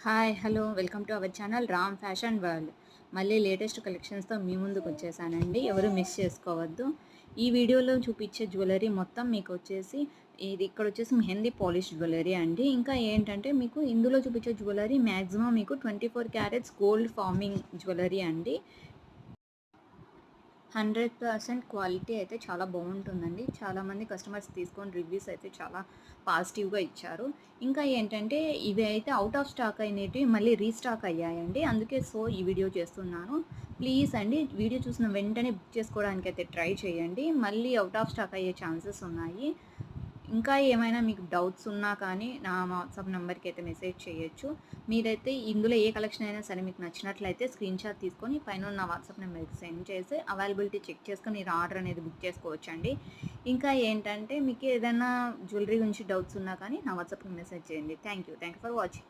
Hi hello welcome to our channel Ram fashion world. మళ్ళీ latest కలెక్షన్స్తో మీ ముందుకు వచ్చేసానండి. ఎవరు మిస్ చేసుకోవద్దు. ఈ వీడియోలో చూపించే జ్యువెలరీ మొత్తం మీకు వచ్చేసి ఇక్కడ వచ్చేసి మెహందీ పాలిష్ జ్యువెలరీ అండి. ఇంకా ఏంటంటే మీకు ఇందులో చూపించే జ్యువెలరీ మ్యాక్సిమం మీకు 24 క్యారెట్స్ గోల్డ్ ఫార్మింగ్ జ్యువెలరీ అండి. 100% క్వాలిటీ అయితే చాలా బాగుంటుందండి. చాలామంది కస్టమర్స్ తీసుకొని రివ్యూస్ అయితే చాలా పాజిటివ్గా ఇచ్చారు. ఇంకా ఏంటంటే ఇవి అయితే అవుట్ ఆఫ్ స్టాక్ అయినవి మళ్ళీ రీస్టాక్ అయ్యాయండి. అందుకే ఈ వీడియో చేస్తున్నాను. ప్లీజ్ అండి, వీడియో చూసిన వెంటనే బుక్ చేసుకోవడానికి అయితే ట్రై చేయండి. మళ్ళీ అవుట్ ఆఫ్ స్టాక్ అయ్యే ఛాన్సెస్ ఉన్నాయి. ఇంకా ఏమైనా మీకు డౌట్స్ ఉన్నా కానీ నా వాట్సాప్ నెంబర్కి అయితే మెసేజ్ చేయొచ్చు. మీరైతే ఇందులో ఏ కలెక్షన్ అయినా సరే మీకు నచ్చినట్లయితే స్క్రీన్ షాట్ తీసుకొని పైన నా వాట్సాప్ నెంబర్కి సెండ్ చేసి అవైలబిలిటీ చెక్ చేసుకొని మీరు ఆర్డర్ అనేది బుక్ చేసుకోవచ్చండి. ఇంకా ఏంటంటే మీకు ఏదైనా జ్యువెలరీ గురించి డౌట్స్ ఉన్నా కానీ నా వాట్సాప్కి మెసేజ్ చేయండి. Thank you for watching.